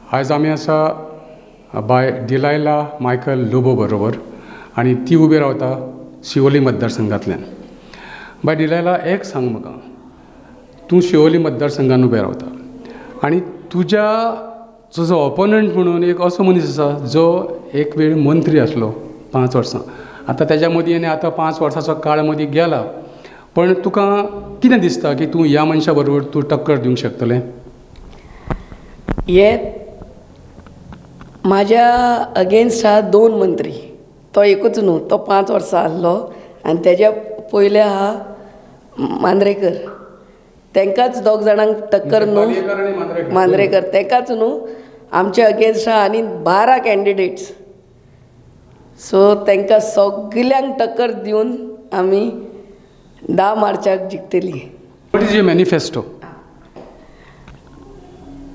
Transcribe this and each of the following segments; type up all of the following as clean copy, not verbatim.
आज आमी आसा बाय डिलायला मायकल लोबो बरोबर आनी ती उबी रावता शिवोली मतदारसंघांतल्यान. बाय डिलायला एक सांग म्हाका, तूं शिवोली मतदारसंघान उबें रावता आनी तुजो ऑपोनंट म्हणून एक असो मनीस आसा जो एक वेळ मंत्री आसलो 5 वर्सां. आतां तेज्या मदीं आनी आतां 5 वर्सांचो काळ मदीं गेला, पण तुका कितें दिसता की तूं ह्या मनशा बरोबर तूं टक्कर दिवंक शकतलें? हे म्हाज्या अगेन्स्ट आहा 2 मंत्री. तो एकूच न्हू, तो 5 वर्सां आसलो आनी तेज्या पयले आहा मांद्रेकर. तांकांच दोग जाणांक टक्कर न्हू, मांद्रेकर ताकाच न्हू. आमचे अगेन्स्ट आहा आनी 12 कॅन्डिडेट्स. सो तांकां सगल्यांक टक्कर दिवन आमी 10 मार्चाक जिखतली. What is your manifesto?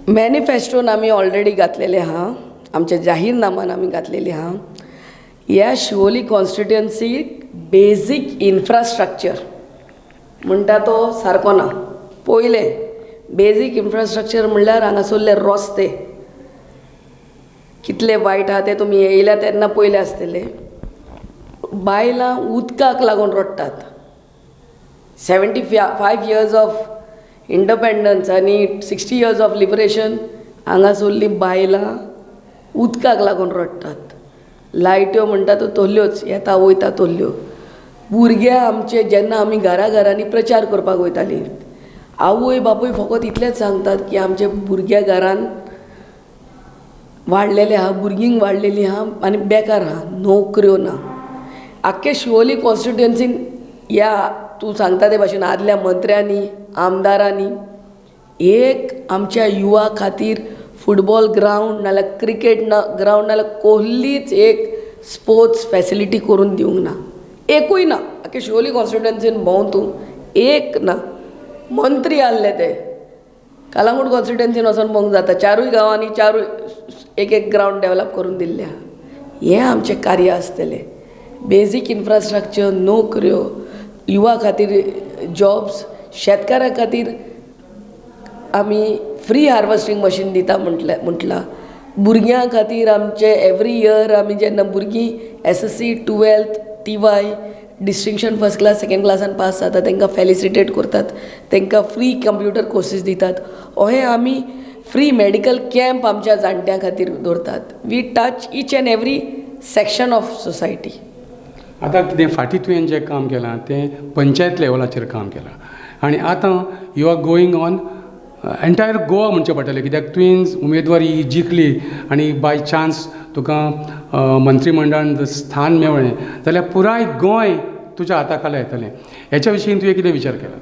मॅनिफेस्टोन आमी ऑलरेडी घातलेले आहा, आमच्या जाहीरनामान आमी घातलेली आहा. ह्या शिवोली कॉन्स्टिट्युएन्सीक बेजीक इन्फ्रास्ट्रक्चर म्हणटा तो सारको ना. पयले बेजीक इन्फ्रास्ट्रक्चर म्हणल्यार हांगासरले रस्ते कितले वायट आहा ते तुमी येयल्या तेन्ना पयले आसतले. बायलां उदकाक लागून रडटात. 75 years ऑफ इंडिपेंडन्स आनी 60 years ऑफ लिबरेशन हांगासरलीं बायलां उदकाक लागून रडटात. लायट्यो म्हणटा त्यो तोल्योच येता वयता तोल्यो. भुरगे आमचे जेन्ना आमी घरांनी प्रचार करपाक वयतालीं, आवय बापूय फकत इतलेंच सांगतात की आमचे भुरगे घरान वाडलेले आहा, भुरगींक वाडलेलीं आहा आनी बेकार आहा, नोकऱ्यो ना. आख्खे शिवोली कॉन्स्टिट्युएन्सीन ह्या तूं सांगता ते भाशेन आदल्या मंत्र्यांनी आमदारांनी एक आमच्या युवा खातीर फुटबॉल ग्रावंड नाल्यार क्रिकेट ग्रावंड नाल्यार कोहलीच एक स्पोर्ट्स फॅसिलिटी करून दिवंक ना. एकूय ना. आख्खे शिवोली कॉन्स्टिट्युएन्सीन भोंव तूं एक ना. मंत्री आसले ते कालांगूट कॉन्स्टिट्युएन्सीन वचून पळोवंक जाता. 4 गांवांनी 4 एक ग्रावंड डेवलप करून दिल्ले आहा. हें आमचें कार्य आसतलें. बेजीक इन्फ्रास्ट्रक्चर, नोकऱ्यो, युवा खातीर जॉब्स, शेतकारां खातीर आमी फ्री हार्वेस्टिंग मशीन दिता म्हटलां. भुरग्यां खातीर आमचे एवरी इयर आमी जेन्ना भुरगीं SSC 12th TY distinction first class second क्लासान पास जाता तांकां फेलिसिटेट करतात. तांकां फ्री कंप्युटर कोर्सीस दितात. अशें आमी फ्री मेडिकल कॅम्प आमच्या जाणट्यां खातीर दवरतात. We touch each and every section of society. आतां कितें फाटीं तुवें जें काम केलां तें पंचायत लेवलाचेर काम केलां आनी आतां you are going on entire Goa म्हणचें पडटलें, कित्याक तुवें उमेदवारी ही जिखली आनी बाय चान्स तुका मंत्रीमंडळान स्थान मेळ्ळें जाल्यार पुराय गोंय तुज्या हाता खाला येतलें. हेच्या विशीं तुवें कितें विचार केला?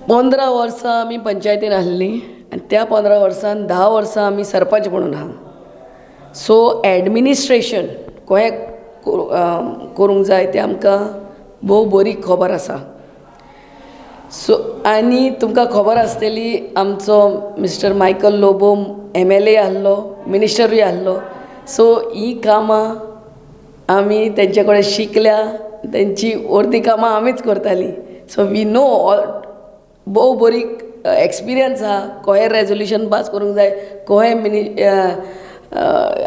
15 वर्सां आमी पंचायतीन आसलीं आनी त्या 15 वर्सान 10 वर्सां आमी सरपंच म्हणून आहा. सो एडमिनिस्ट्रेशन कशें करूंक जाय तें आमकां भोव बरी खबर आसा. सो आनी तुमकां खबर आसतली आमचो मिस्टर मायकल लोबो MLA आसलो, मिनिस्टरूय आसलो. सो हीं कामां आमी तेंचे कडेन शिकल्या, तेंची अर्दी कामां आमीच करतालीं. सो वी नो भोव बरी एक्सपिरियन्स आहा. कशें रेजोल्युशन पास करूंक जाय, कशें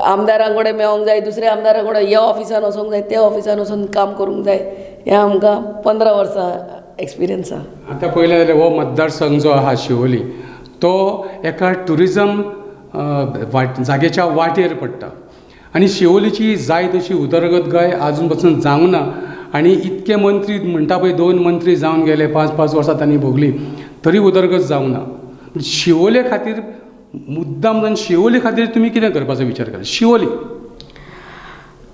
आमदारां कडेन मेळोंक जाय, दुसऱ्या आमदारां कडेन ह्या ऑफिसान वचोंक जाय, त्या ऑफिसान वचून काम करूंक जाय. हें आमकां 15 वर्सां एक्सपिरियन्स आहा. आतां पळयलें जाल्यार हो मतदारसंघ जो आहा शिवोली तो एका टुरिजम जागेच्या वाटेर पडटा आनी शिवोलीची जाय तशी उदरगत गोंय आजून पासून जावंक ना. आनी इतके मंत्री म्हणटा पळय 2 मंत्री जावन गेले 5-5 वर्सां तांणी भोगली तरी उदरगत जावंक ना. शिवोले खातीर मुद्दाम जावन शिवोली खातीर तुमी कितें करपाचो विचार केला? शिवोली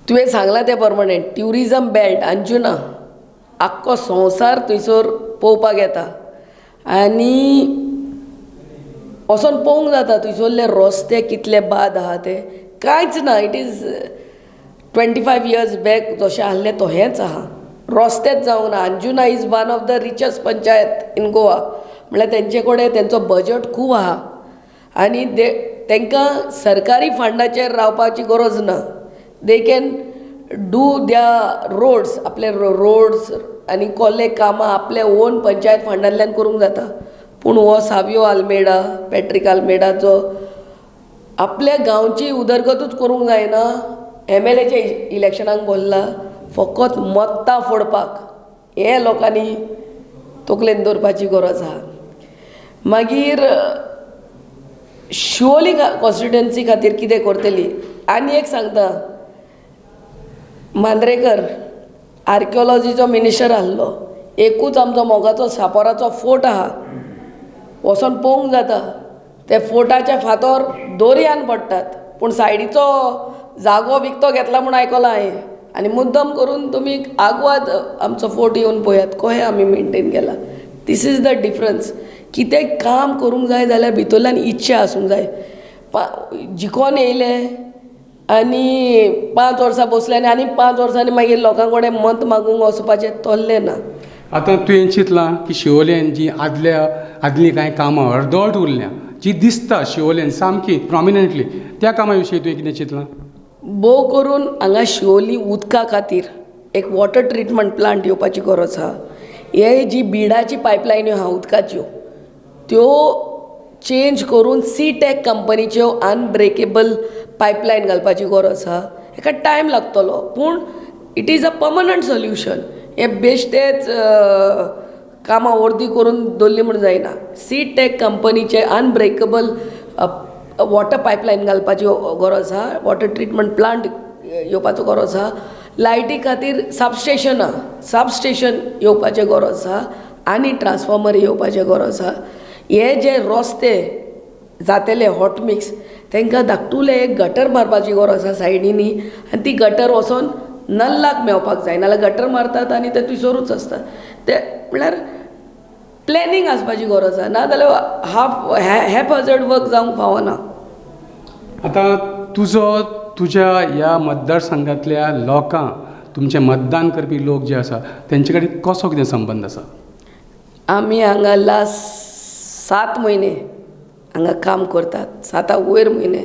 तुवें सांगलां तें प्रमाणे ट्युरिजम बेल्ट अंजुना आख्खो संवसार थंयसर पळोवपाक येता आनी वचोन पळोवंक जाता थंयसरले रस्ते कितले बाद आहा ते. कांयच ना. इट इज 25 years बॅक जशें आसलें तशेंच आहा. रस्तेच जावंक ना. Anjuna is one of the richest panchayat in Goa. म्हळ्यार तेंचे कडेन तेंचो बजट खूब आहा आनी तांकां सरकारी फंडाचेर रावपाची गरज ना. दे कॅन डू द्या रोड्स, आपले रोड्स आनी कसले कामां आपल्या ओन पंचायत फंडांतल्यान करूंक जाता. पूण हो सावियो आल्मेडा, पॅट्रिक आल्मेडा जो आपल्या गांवची उदरगतूच करूंक जायना MLAच्या इलेक्शनाक बोल्ला फकत मत्तां फोडपाक हे लोकांनी तकलेन दवरपाची गरज आहा. मागीर शिवोली कॉन्स्टिट्युएन्सी खातीर कितें करतली आनी एक सांगता, मांद्रेकर आर्किओलॉजीचो मिनिस्टर आसलो, एकूच आमचो मोगाचो सापोराचो फोर्ट आहा, वचोन पळोवंक जाता. ते फोर्टाचे फातर दोरयान पडटात, पूण सायडीचो जागो विकतो घेतला म्हूण आयकलां हांवें. आनी मुद्दम करून तुमी आग्वाद आमचो फोर्ट येवन पळयात कशें आमी मेंटेन केला. This is the difference. कितें काम करूंक जाय जाल्यार भितरल्यान इच्छा आसूंक जाय. जिखोन येयले आनी 5 वर्सां बसले आनी 5 वर्सांनी मागीर लोकां कडेन मत मागूंक वचपाचें तोल्लें ना. आतां तुवें चिंतलां की शिवोलेन जी आदलीं कांय कामां अर्दवट उरल्या, जी दिसता शिवोलेन सामकी प्रॉमिनंटली, त्या कामां विशीं तुवें कितें चिंतलां? भोव करून हांगा शिवोली उदका खातीर एक वॉटर ट्रिटमेंट प्लांट येवपाची गरज आहा. हे जी बिडाची पायपलायन्यो आहा उदकाच्यो त्यो चेंज करून सीटॅक कंपनीच्यो अनब्रेकेबल पायपलायन घालपाची गरज आहा. हेका टायम लागतलो पूण it is a permanent solution. हे बेश्टेच कामां अर्दी करून दवरली म्हूण जायना. सीटॅक कंपनीचे अनब्रेकेबल वॉटर पायपलायन घालपाची गरज आहा. वॉटर ट्रिटमेंट प्लांट येवपाचो गरज आहा. लायटी खातीर सबस्टेशन येवपाचें गरज आहा आनी ट्रान्सफॉर्मर येवपाचें गरज आहा. हे जे रस्ते जातेले हॉट मिक्स तांकां धाकटुले एक गटर मारपाची गरज आहा सायडीनी, आनी ती गटर वचोन नल्लाक मेवपाक जाय. नाल्यार गटर मारतात आनी ते थंयसरूच आसता. ते म्हळ्यार प्लॅनिंग आसपाची गरज आहा, नाजाल्यार हॅपहॅझर्ड वर्क जावंक फावना. आतां तुज्या ह्या मतदारसंघांतल्या लोकांक, तुमचे मतदान करपी लोक जे आसा तेंचे कडेन कसो कितें संबंद आसा? आमी हांगा लास्ट 7 म्हयने हांगा काम करतात. 7 वयर म्हयने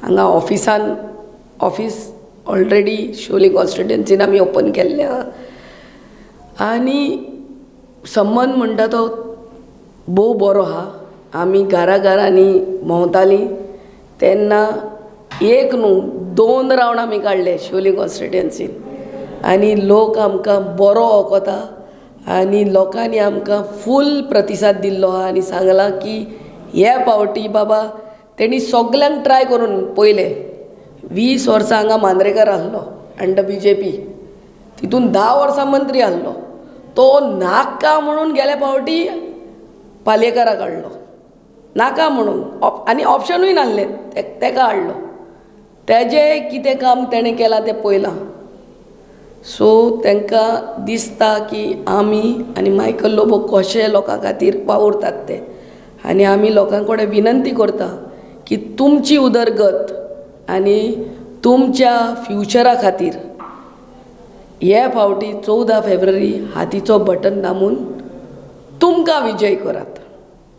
हांगा ऑफीस ऑलरेडी शिवोली कॉन्स्टिट्युएन्सीन आमी ओपन केल्लें आहा. आनी संबंद म्हणटा तो भोव बरो आहा. आमी घरांनी भोंवतालीं तेन्ना एक न्हू 2 रावंड आमी काडले शिवोली कॉन्स्टिट्युएन्सीन, आनी लोक आमकां बरो वळखता आनी लोकांनी आमकां फूल प्रतिसाद दिल्लो आहा आनी सांगलां की हे फावटी बाबा तेणी सगल्यांक ट्राय करून पयले. 20 वर्सां हांगा मांद्रेकर आसलो अंडर BJP, तितून 10 वर्सां मंत्री आसलो. तो नाका म्हणून गेल्या फावटी पालयेकाराक हाडलो, नाका म्हणून, आनी ऑप्शनूय नासलें, तेका हाडलो. तेजें कितें काम तेणें केलां तें पयलां. सो तांकां दिसता की आमी आनी मायकल लोबो कशे लोकां खातीर वावुरतात ते. आनी आमी लोकां कडेन विनंती करता की तुमची उदरगत आनी तुमच्या फ्युचरा खातीर हे फावटी 14 फेब्रुवारी हातीचो बटन दामून तुमकां विजय करात.